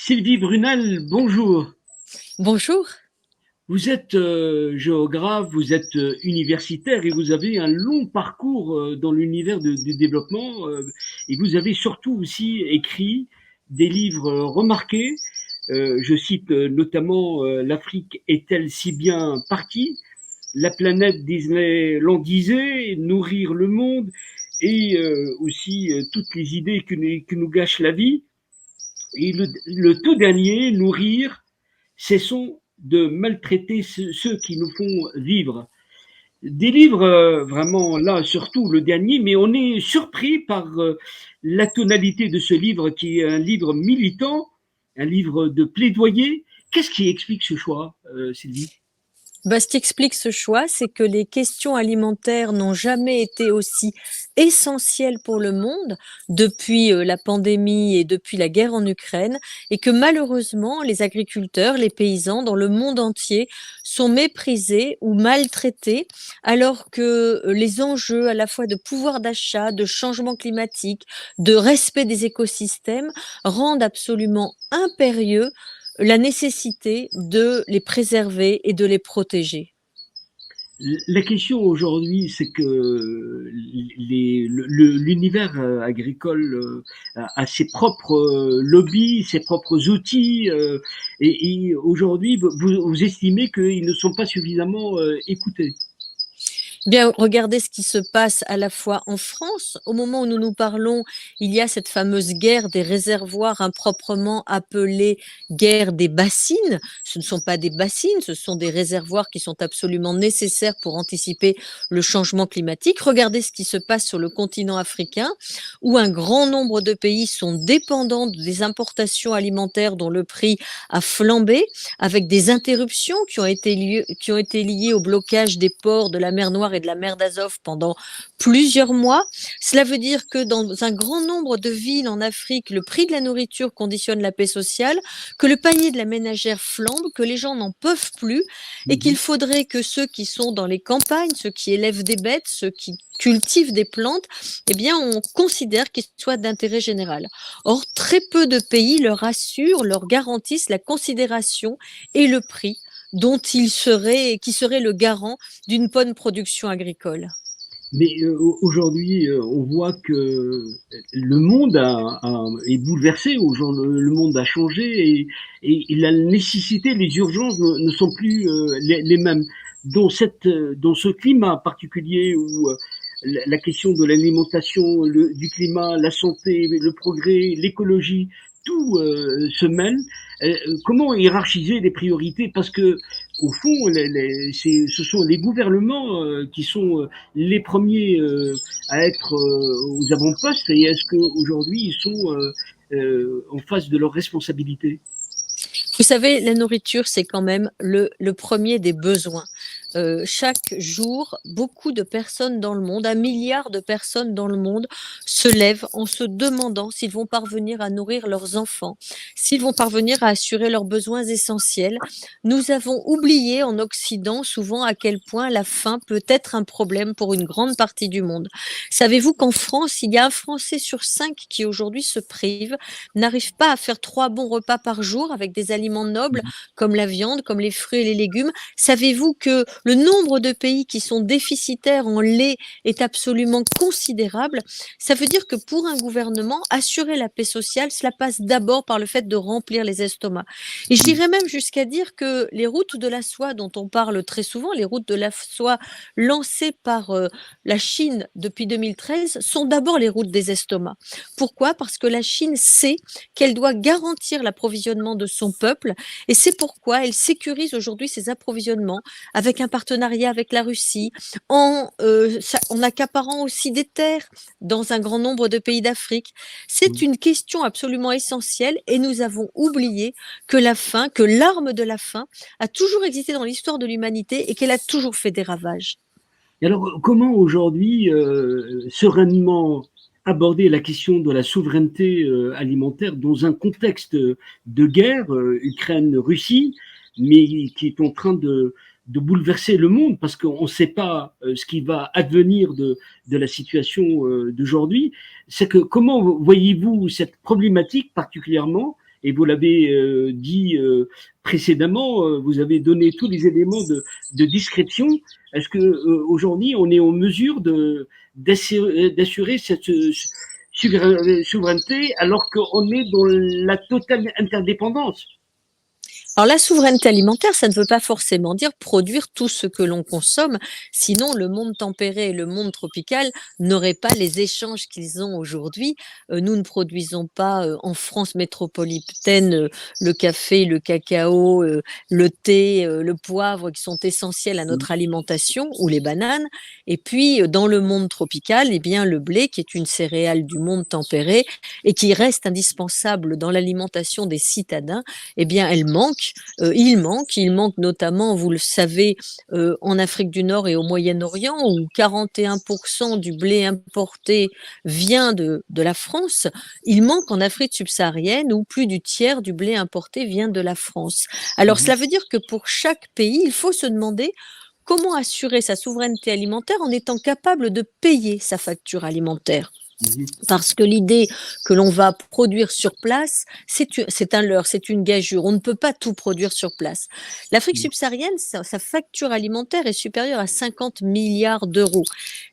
Sylvie Brunel, bonjour. Bonjour. Vous êtes géographe, vous êtes universitaire et vous avez un long parcours dans l'univers du développement et vous avez surtout aussi écrit des livres remarqués. Je cite notamment L'Afrique est-elle si bien partie? La planète Disneylandisée, Nourrir le monde et aussi toutes les idées que nous gâche la vie. Et le tout dernier, Nourrir, cessons de maltraiter ceux qui nous font vivre. Des livres vraiment là, surtout le dernier, mais on est surpris par la tonalité de ce livre qui est un livre militant, un livre de plaidoyer. Qu'est-ce qui explique ce choix, Sylvie? Ce qui explique ce choix, c'est que les questions alimentaires n'ont jamais été aussi essentielles pour le monde depuis la pandémie et depuis la guerre en Ukraine, et que malheureusement, les agriculteurs, les paysans dans le monde entier sont méprisés ou maltraités, alors que les enjeux à la fois de pouvoir d'achat, de changement climatique, de respect des écosystèmes rendent absolument impérieux la nécessité de les préserver et de les protéger. La question aujourd'hui, c'est que l'univers agricole a ses propres lobbies, ses propres outils, et aujourd'hui, vous estimez qu'ils ne sont pas suffisamment écoutés. Bien, regardez ce qui se passe à la fois en France. Au moment où nous nous parlons, il y a cette fameuse guerre des réservoirs improprement appelée guerre des bassines. Ce ne sont pas des bassines, ce sont des réservoirs qui sont absolument nécessaires pour anticiper le changement climatique. Regardez ce qui se passe sur le continent africain, où un grand nombre de pays sont dépendants des importations alimentaires dont le prix a flambé, avec des interruptions qui ont été liées au blocage des ports de la mer Noire et de la mer d'Azov pendant plusieurs mois. Cela veut dire que dans un grand nombre de villes en Afrique, le prix de la nourriture conditionne la paix sociale, que le panier de la ménagère flambe, que les gens n'en peuvent plus et qu'il Mhm. faudrait que ceux qui sont dans les campagnes, ceux qui élèvent des bêtes, ceux qui cultivent des plantes, eh bien, on considère qu'ils soient d'intérêt général. Or, très peu de pays leur assurent, leur garantissent la considération et le prix qui serait le garant d'une bonne production agricole. Mais aujourd'hui, on voit que le monde est bouleversé, le monde a changé et la nécessité, les urgences ne sont plus les mêmes. Dans ce climat particulier où la question de l'alimentation, du climat, la santé, le progrès, l'écologie, tout se mêle. Comment hiérarchiser les priorités? Parce que au fond, ce sont les gouvernements qui sont les premiers à être aux avant-postes. Et est-ce qu'aujourd'hui, ils sont en face de leurs responsabilités? Vous savez, la nourriture, c'est quand même le premier des besoins. Chaque jour, beaucoup de personnes dans le monde, 1 milliard de personnes dans le monde, se lèvent en se demandant s'ils vont parvenir à nourrir leurs enfants, s'ils vont parvenir à assurer leurs besoins essentiels. Nous avons oublié en Occident souvent à quel point la faim peut être un problème pour une grande partie du monde. Savez-vous qu'en France, il y a un Français sur 5 qui aujourd'hui se prive, n'arrive pas à faire 3 bons repas par jour avec des aliments nobles comme la viande, comme les fruits et les légumes? Savez-vous que le nombre de pays qui sont déficitaires en lait est absolument considérable? Ça veut dire que pour un gouvernement, assurer la paix sociale, cela passe d'abord par le fait de remplir les estomacs. Et je dirais même jusqu'à dire que les routes de la soie dont on parle très souvent, les routes de la soie lancées par la Chine depuis 2013, sont d'abord les routes des estomacs. Pourquoi? Parce que la Chine sait qu'elle doit garantir l'approvisionnement de son peuple et c'est pourquoi elle sécurise aujourd'hui ses approvisionnements avec un partenariat avec la Russie, en accaparant aussi des terres dans un grand nombre de pays d'Afrique. C'est une question absolument essentielle et nous avons oublié que la faim, que l'arme de la faim a toujours existé dans l'histoire de l'humanité et qu'elle a toujours fait des ravages. Et alors, comment aujourd'hui, sereinement aborder la question de la souveraineté alimentaire dans un contexte de guerre, Ukraine-Russie, mais qui est en train de bouleverser le monde parce qu'on ne sait pas ce qui va advenir de la situation d'aujourd'hui. C'est que comment voyez-vous cette problématique particulièrement et vous l'avez dit précédemment, vous avez donné tous les éléments de description. Est-ce que aujourd'hui on est en mesure d'assurer cette souveraineté alors qu'on est dans la totale interdépendance? Alors la souveraineté alimentaire, ça ne veut pas forcément dire produire tout ce que l'on consomme, sinon le monde tempéré et le monde tropical n'auraient pas les échanges qu'ils ont aujourd'hui. Nous ne produisons pas en France métropolitaine le café, le cacao, le thé, le poivre qui sont essentiels à notre alimentation, ou les bananes. Et puis dans le monde tropical, eh bien le blé, qui est une céréale du monde tempéré et qui reste indispensable dans l'alimentation des citadins, eh bien elle manque. Il manque notamment, vous le savez, en Afrique du Nord et au Moyen-Orient, où 41% du blé importé vient de la France. Il manque en Afrique subsaharienne, où plus du tiers du blé importé vient de la France. Alors, cela veut dire que pour chaque pays, il faut se demander comment assurer sa souveraineté alimentaire en étant capable de payer sa facture alimentaire. Parce que l'idée que l'on va produire sur place, c'est un leurre, c'est une gageure. On ne peut pas tout produire sur place. L'Afrique subsaharienne, sa facture alimentaire est supérieure à 50 milliards d'euros.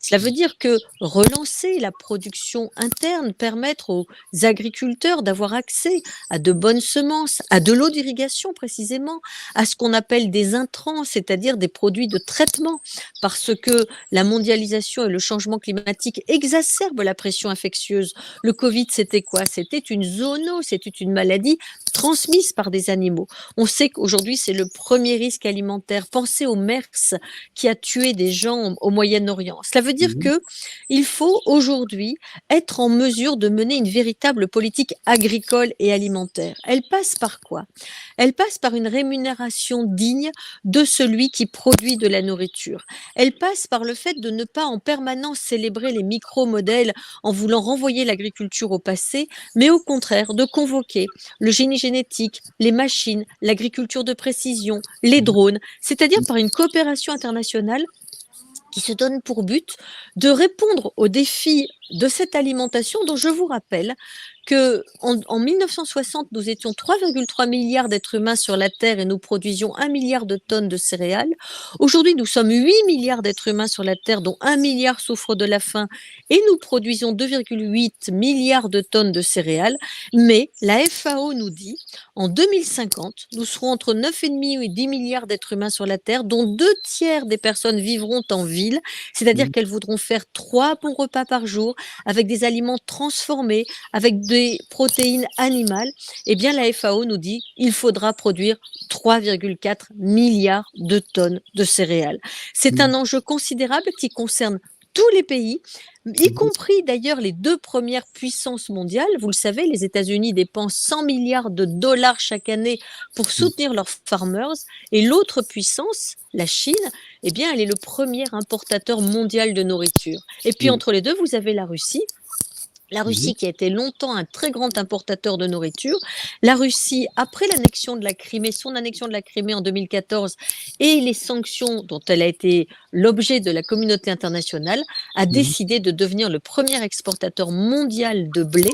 Cela veut dire que relancer la production interne, permettre aux agriculteurs d'avoir accès à de bonnes semences, à de l'eau d'irrigation précisément, à ce qu'on appelle des intrants, c'est-à-dire des produits de traitement, parce que la mondialisation et le changement climatique exacerbent la pression infectieuse. Le Covid, c'était quoi? C'était une zoonose, c'était une maladie transmise par des animaux. On sait qu'aujourd'hui, c'est le premier risque alimentaire. Pensez au MERS qui a tué des gens au Moyen-Orient. Cela veut dire que il faut aujourd'hui être en mesure de mener une véritable politique agricole et alimentaire. Elle passe par quoi? Elle passe par une rémunération digne de celui qui produit de la nourriture. Elle passe par le fait de ne pas en permanence célébrer les micro-modèles en voulant renvoyer l'agriculture au passé, mais au contraire de convoquer le génie génétique, les machines, l'agriculture de précision, les drones, c'est-à-dire par une coopération internationale qui se donne pour but de répondre aux défis de cette alimentation dont je vous rappelle que en 1960, nous étions 3,3 milliards d'êtres humains sur la Terre et nous produisions 1 milliard de tonnes de céréales. Aujourd'hui, nous sommes 8 milliards d'êtres humains sur la Terre, dont 1 milliard souffre de la faim et nous produisons 2,8 milliards de tonnes de céréales. Mais la FAO nous dit, en 2050, nous serons entre 9,5 et 10 milliards d'êtres humains sur la Terre, dont 2 tiers des personnes vivront en ville, c'est-à-dire qu'elles voudront faire 3 bons repas par jour avec des aliments transformés, avec des protéines animales. Eh bien, la FAO nous dit qu'il faudra produire 3,4 milliards de tonnes de céréales. C'est un enjeu considérable qui concerne tous les pays, y compris d'ailleurs les 2 premières puissances mondiales. Vous le savez, les États-Unis dépensent 100 milliards de dollars chaque année pour soutenir leurs farmers, et l'autre puissance, la Chine, eh bien, elle est le premier importateur mondial de nourriture. Et puis entre les deux, vous avez la Russie. La Russie qui a été longtemps un très grand importateur de nourriture. La Russie, après l'annexion de la Crimée, son annexion de la Crimée en 2014 et les sanctions dont elle a été l'objet de la communauté internationale, a décidé de devenir le premier exportateur mondial de blé.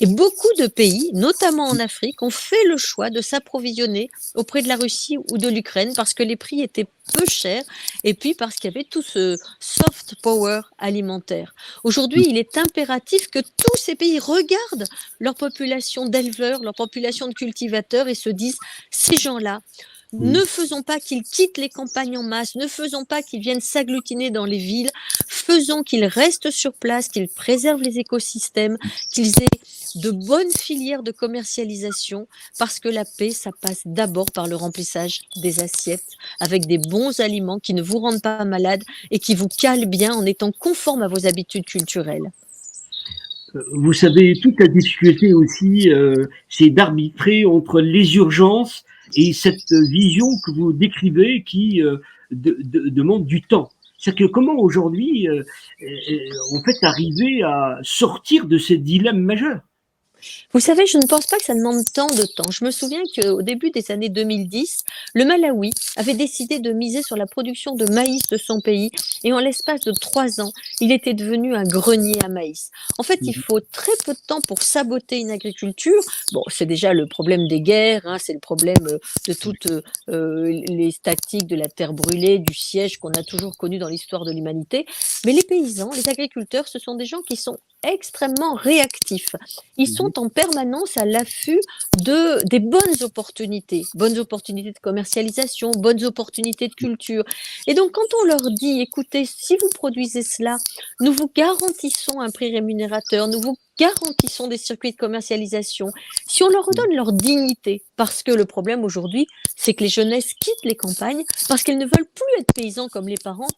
Et beaucoup de pays, notamment en Afrique, ont fait le choix de s'approvisionner auprès de la Russie ou de l'Ukraine parce que les prix étaient peu chers et puis parce qu'il y avait tout ce soft power alimentaire. Aujourd'hui, il est impératif que tous ces pays regardent leur population d'éleveurs, leur population de cultivateurs et se disent, ces gens-là, ne faisons pas qu'ils quittent les campagnes en masse, ne faisons pas qu'ils viennent s'agglutiner dans les villes, faisons qu'ils restent sur place, qu'ils préservent les écosystèmes, qu'ils aient de bonnes filières de commercialisation, parce que la paix, ça passe d'abord par le remplissage des assiettes avec des bons aliments qui ne vous rendent pas malade et qui vous calent bien en étant conformes à vos habitudes culturelles. Vous savez, toute la difficulté aussi, c'est d'arbitrer entre les urgences et cette vision que vous décrivez qui demande du temps. C'est-à-dire que comment aujourd'hui, on fait arriver à sortir de ces dilemmes majeurs? Vous savez, je ne pense pas que ça demande tant de temps. Je me souviens qu'au début des années 2010, le Malawi avait décidé de miser sur la production de maïs de son pays et en l'espace de 3 ans, il était devenu un grenier à maïs. En fait, il faut très peu de temps pour saboter une agriculture. Bon, c'est déjà le problème des guerres, hein, c'est le problème de toutes les statiques de la terre brûlée, du siège qu'on a toujours connu dans l'histoire de l'humanité. Mais les paysans, les agriculteurs, ce sont des gens qui sont extrêmement réactifs. Ils Mhm. sont en permanence à l'affût des bonnes opportunités de commercialisation, bonnes opportunités de culture. Et donc, quand on leur dit, écoutez, si vous produisez cela, nous vous garantissons un prix rémunérateur, nous vous garantissons des circuits de commercialisation, si on leur redonne leur dignité, parce que le problème aujourd'hui, c'est que les jeunesses quittent les campagnes parce qu'elles ne veulent plus être paysans comme les parents,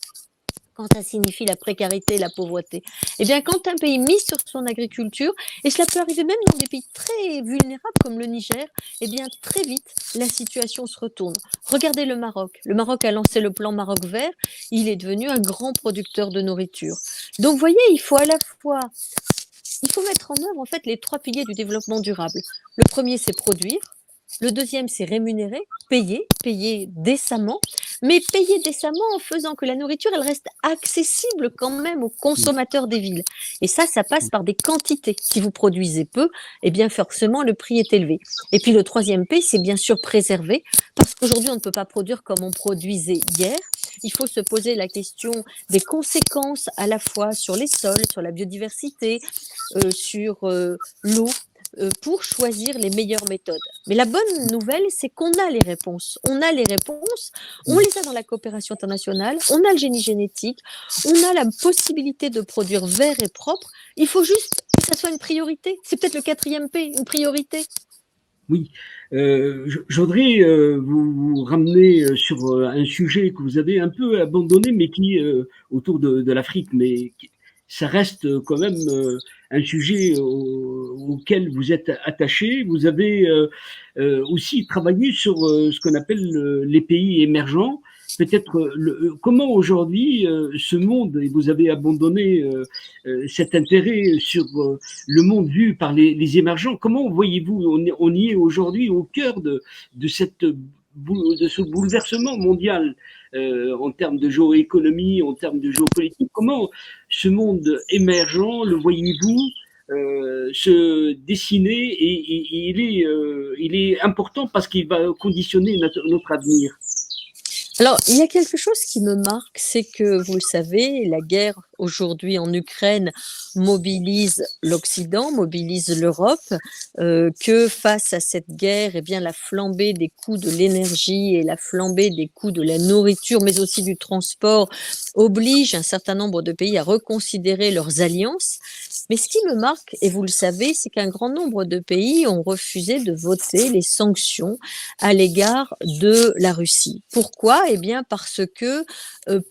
quand ça signifie la précarité et la pauvreté. Eh bien, quand un pays mise sur son agriculture, et cela peut arriver même dans des pays très vulnérables comme le Niger, eh bien, très vite, la situation se retourne. Regardez le Maroc. Le Maroc a lancé le plan Maroc vert. Il est devenu un grand producteur de nourriture. Donc, vous voyez, il faut à la fois, il faut mettre en œuvre, en fait, les 3 piliers du développement durable. Le premier, c'est produire. Le deuxième, c'est rémunérer, payer décemment, mais payer décemment en faisant que la nourriture, elle reste accessible quand même aux consommateurs des villes. Et ça passe par des quantités. Si vous produisez peu, eh bien forcément, le prix est élevé. Et puis le troisième P, c'est bien sûr préserver, parce qu'aujourd'hui, on ne peut pas produire comme on produisait hier. Il faut se poser la question des conséquences à la fois sur les sols, sur la biodiversité, sur l'eau, pour choisir les meilleures méthodes. Mais la bonne nouvelle, c'est qu'on a les réponses. On a les réponses, on les a dans la coopération internationale, on a le génie génétique, on a la possibilité de produire vert et propre. Il faut juste que ça soit une priorité. C'est peut-être le quatrième P, une priorité. Oui, je voudrais vous ramener sur un sujet que vous avez un peu abandonné, mais qui autour de l'Afrique, mais ça reste quand même un sujet auquel vous êtes attaché. Vous avez aussi travaillé sur ce qu'on appelle les pays émergents. Peut-être comment aujourd'hui ce monde, et vous avez abandonné cet intérêt sur le monde vu par les émergents, comment voyez-vous, on y est aujourd'hui au cœur de ce bouleversement mondial en termes de géoéconomie, en termes de géopolitique. Comment ce monde émergent, le voyez-vous se dessiner et il est important parce qu'il va conditionner notre avenir. Alors, il y a quelque chose qui me marque, c'est que, vous le savez, la guerre aujourd'hui en Ukraine mobilise l'Occident, mobilise l'Europe, que face à cette guerre, eh bien, la flambée des coûts de l'énergie et la flambée des coûts de la nourriture, mais aussi du transport, oblige un certain nombre de pays à reconsidérer leurs alliances. Mais ce qui me marque, et vous le savez, c'est qu'un grand nombre de pays ont refusé de voter les sanctions à l'égard de la Russie. Pourquoi? Eh bien, parce que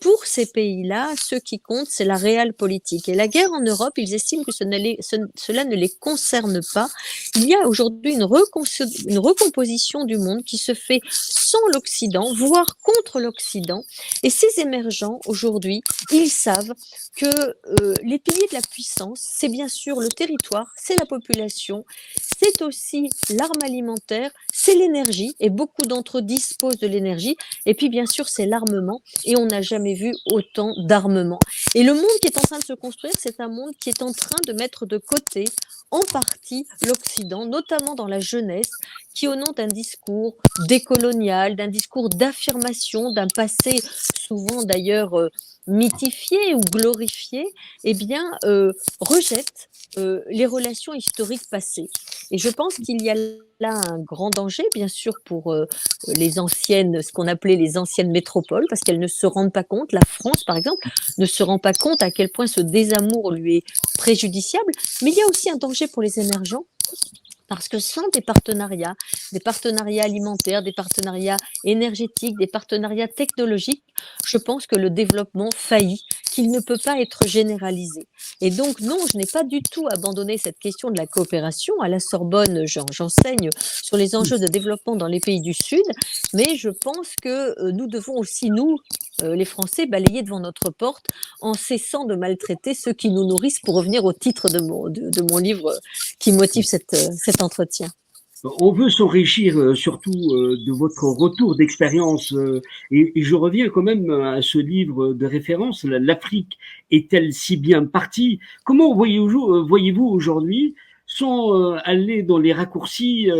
pour ces pays-là, ce qui compte, c'est la réelle politique. Et la guerre en Europe, ils estiment que cela ne les concerne pas. Il y a aujourd'hui une recomposition du monde qui se fait sans l'Occident, voire contre l'Occident. Et ces émergents, aujourd'hui, ils savent que les piliers de la puissance, c'est bien sûr le territoire, c'est la population, c'est aussi l'arme alimentaire, c'est l'énergie, et beaucoup d'entre eux disposent de l'énergie, et puis bien sûr c'est l'armement, et on n'a jamais vu autant d'armement. Et le monde qui est en train de se construire, c'est un monde qui est en train de mettre de côté en partie l'Occident, notamment dans la jeunesse, qui au nom d'un discours décolonial, d'un discours d'affirmation, d'un passé souvent d'ailleurs mythifié ou glorifié, eh bien rejette les relations historiques passées. Et je pense qu'il y a là un grand danger, bien sûr, pour les anciennes, ce qu'on appelait les anciennes métropoles, parce qu'elles ne se rendent pas compte, la France par exemple, ne se rend pas compte à quel point ce désamour lui est préjudiciable, mais il y a aussi un danger pour les émergents, parce que sans des partenariats alimentaires, des partenariats énergétiques, des partenariats technologiques, je pense que le développement faillit, qu'il ne peut pas être généralisé. Et donc, non, je n'ai pas du tout abandonné cette question de la coopération. À la Sorbonne, j'enseigne sur les enjeux de développement dans les pays du Sud, mais je pense que nous devons aussi, nous, les Français, balayer devant notre porte en cessant de maltraiter ceux qui nous nourrissent, pour revenir au titre de mon livre qui motive cet entretien. On veut s'enrichir surtout de votre retour d'expérience et je reviens quand même à ce livre de référence, L'Afrique est-elle si bien partie? Comment voyez-vous aujourd'hui, sans aller dans les raccourcis,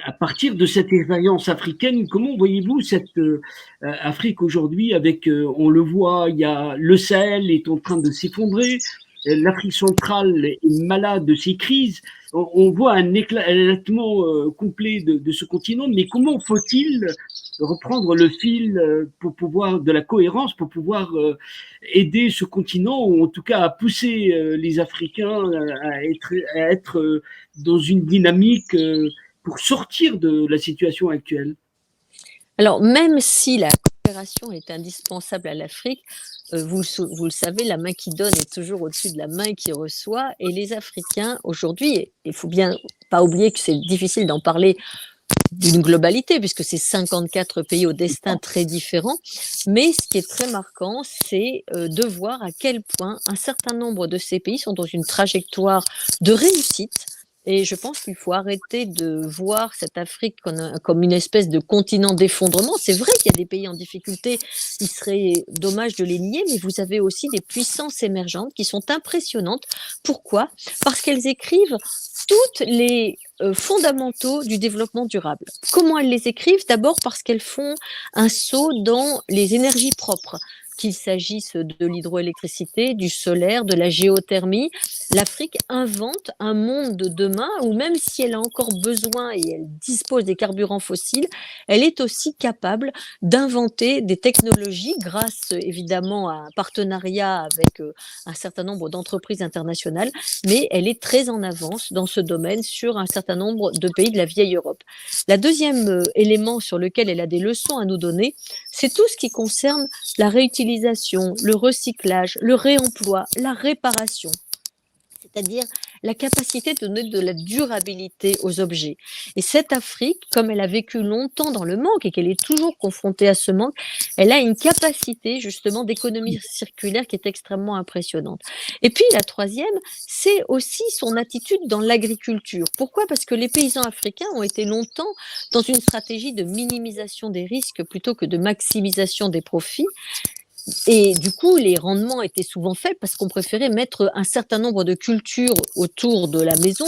à partir de cette expérience africaine, comment voyez-vous cette Afrique aujourd'hui avec, on le voit, il y a le Sahel est en train de s'effondrer, l'Afrique centrale est malade de ces crises, on voit un éclatement complet de ce continent, mais comment faut-il reprendre le fil pour pouvoir de la cohérence, pour pouvoir aider ce continent, ou en tout cas à pousser les Africains à être dans une dynamique pour sortir de la situation actuelle? Alors, même si la coopération est indispensable à l'Afrique, vous le savez, la main qui donne est toujours au-dessus de la main qui reçoit. Et les Africains, aujourd'hui, il faut bien pas oublier que c'est difficile d'en parler d'une globalité, puisque c'est 54 pays au destin très différents. Mais ce qui est très marquant, c'est de voir à quel point un certain nombre de ces pays sont dans une trajectoire de réussite. Et je pense qu'il faut arrêter de voir cette Afrique comme une espèce de continent d'effondrement. C'est vrai qu'il y a des pays en difficulté, il serait dommage de les nier, mais vous avez aussi des puissances émergentes qui sont impressionnantes. Pourquoi? Parce qu'elles écrivent toutes les fondamentaux du développement durable. Comment elles les écrivent? D'abord parce qu'elles font un saut dans les énergies propres, qu'il s'agisse de l'hydroélectricité, du solaire, de la géothermie. L'Afrique invente un monde de demain où, même si elle a encore besoin et elle dispose des carburants fossiles, elle est aussi capable d'inventer des technologies grâce évidemment à un partenariat avec un certain nombre d'entreprises internationales, mais elle est très en avance dans ce domaine sur un certain nombre de pays de la vieille Europe. La deuxième élément sur lequel elle a des leçons à nous donner, c'est tout ce qui concerne la réutilisation, le recyclage, le réemploi, la réparation, c'est-à-dire la capacité de donner de la durabilité aux objets. Et cette Afrique, comme elle a vécu longtemps dans le manque et qu'elle est toujours confrontée à ce manque, elle a une capacité justement d'économie circulaire qui est extrêmement impressionnante. Et puis la troisième, c'est aussi son attitude dans l'agriculture. Pourquoi? Parce que les paysans africains ont été longtemps dans une stratégie de minimisation des risques plutôt que de maximisation des profits. Et du coup, les rendements étaient souvent faibles parce qu'on préférait mettre un certain nombre de cultures autour de la maison,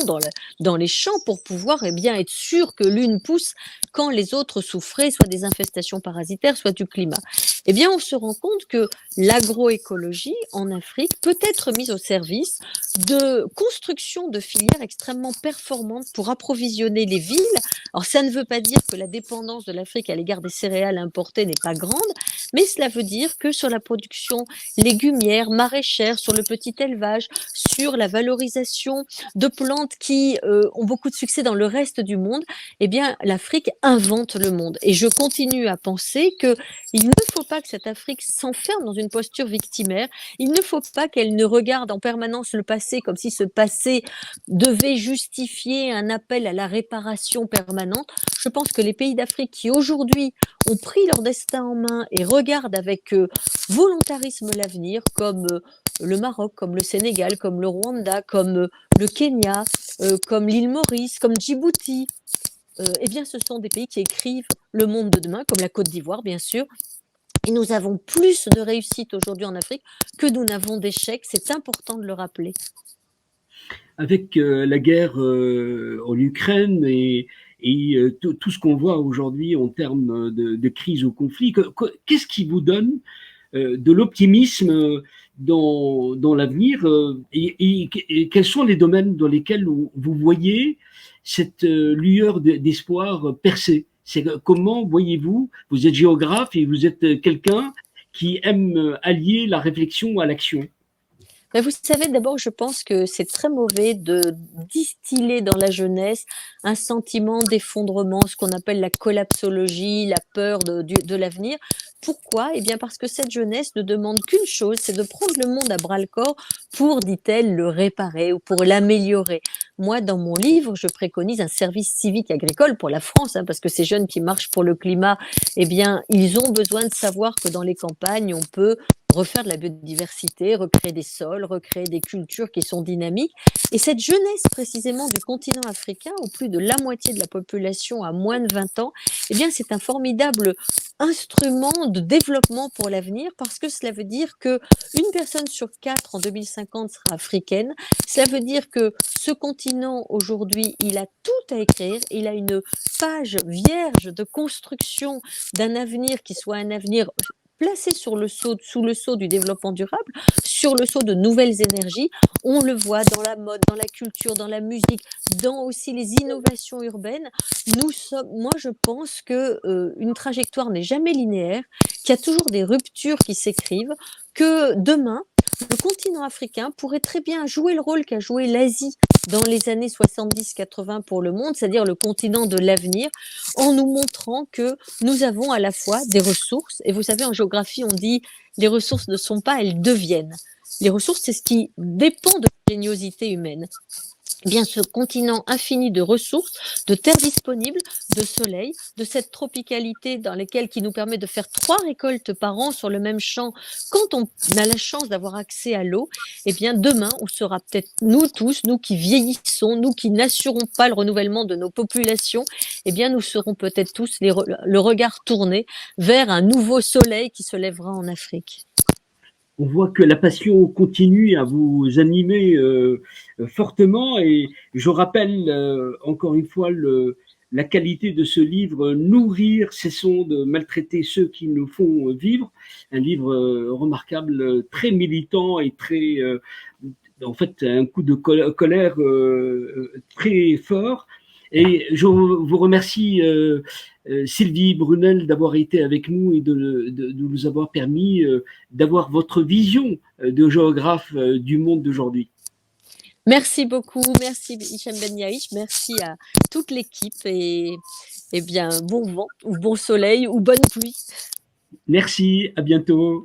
dans les champs, pour pouvoir bien être sûr que l'une pousse quand les autres souffraient, soit des infestations parasitaires, soit du climat. Eh bien, on se rend compte que l'agroécologie en Afrique peut être mise au service de construction de filières extrêmement performantes pour approvisionner les villes. Alors, ça ne veut pas dire que la dépendance de l'Afrique à l'égard des céréales importées n'est pas grande, mais cela veut dire que sur la production légumière, maraîchère, sur le petit élevage, sur la valorisation de plantes qui ont beaucoup de succès dans le reste du monde, eh bien, l'Afrique invente le monde. Et je continue à penser qu'il ne faut pas que cette Afrique s'enferme dans une posture victimaire. Il ne faut pas qu'elle ne regarde en permanence le passé comme si ce passé devait justifier un appel à la réparation permanente. Je pense que les pays d'Afrique qui aujourd'hui ont pris leur destin en main et regardent avec volontarisme l'avenir, comme le Maroc, comme le Sénégal, comme le Rwanda, comme le Kenya, comme l'île Maurice, comme Djibouti, eh bien, ce sont des pays qui écrivent le monde de demain, comme la Côte d'Ivoire, bien sûr. Et nous avons plus de réussite aujourd'hui en Afrique que nous n'avons d'échecs. C'est important de le rappeler. Avec la guerre en Ukraine et tout ce qu'on voit aujourd'hui en termes de crise ou conflit, qu'est-ce qui vous donne de l'optimisme dans l'avenir et quels sont les domaines dans lesquels vous voyez cette lueur d'espoir percer? Comment voyez-vous, vous êtes géographe et vous êtes quelqu'un qui aime allier la réflexion à l'action? Mais vous savez, d'abord, je pense que c'est très mauvais de distiller dans la jeunesse un sentiment d'effondrement, ce qu'on appelle la collapsologie, la peur de l'avenir. Pourquoi? Eh bien parce que cette jeunesse ne demande qu'une chose, c'est de prendre le monde à bras-le-corps pour, dit-elle, le réparer ou pour l'améliorer. Moi, dans mon livre, je préconise un service civique agricole pour la France, hein, parce que ces jeunes qui marchent pour le climat, eh bien, ils ont besoin de savoir que dans les campagnes, on peut refaire de la biodiversité, recréer des sols, recréer des cultures qui sont dynamiques. Et cette jeunesse précisément du continent africain, où plus de la moitié de la population a moins de 20 ans, eh bien c'est un formidable instrument de développement pour l'avenir, parce que cela veut dire que une personne sur quatre en 2050 sera africaine. Cela veut dire que ce continent aujourd'hui, il a tout à écrire, il a une page vierge de construction d'un avenir qui soit un avenir placé sous le sceau du développement durable, sur le sceau de nouvelles énergies. On le voit dans la mode, dans la culture, dans la musique, dans aussi les innovations urbaines. Moi, je pense que une trajectoire n'est jamais linéaire, qu'il y a toujours des ruptures qui s'écrivent, que demain, le continent africain pourrait très bien jouer le rôle qu'a joué l'Asie dans les années 70-80 pour le monde, c'est-à-dire le continent de l'avenir, en nous montrant que nous avons à la fois des ressources, et vous savez, en géographie, on dit les ressources ne sont pas, elles deviennent. Les ressources, c'est ce qui dépend de l'ingéniosité humaine. Eh bien, ce continent infini de ressources, de terres disponibles, de soleil, de cette tropicalité dans laquelle qui nous permet de faire 3 récoltes par an sur le même champ, quand on a la chance d'avoir accès à l'eau, eh bien, demain, on sera peut-être nous tous, nous qui vieillissons, nous qui n'assurons pas le renouvellement de nos populations, eh bien, nous serons peut-être tous le regard tourné vers un nouveau soleil qui se lèvera en Afrique. On voit que la passion continue à vous animer fortement et je rappelle encore une fois la qualité de ce livre, Nourrir, cessons de maltraiter ceux qui nous font vivre, un livre remarquable, très militant et très, en fait, un coup de colère très fort. Et je vous remercie, Sylvie Brunel, d'avoir été avec nous et de nous avoir permis d'avoir votre vision de géographe du monde d'aujourd'hui. Merci beaucoup, merci Hichem Ben Yaïch, merci à toute l'équipe et bien bon vent ou bon soleil ou bonne pluie. Merci, à bientôt.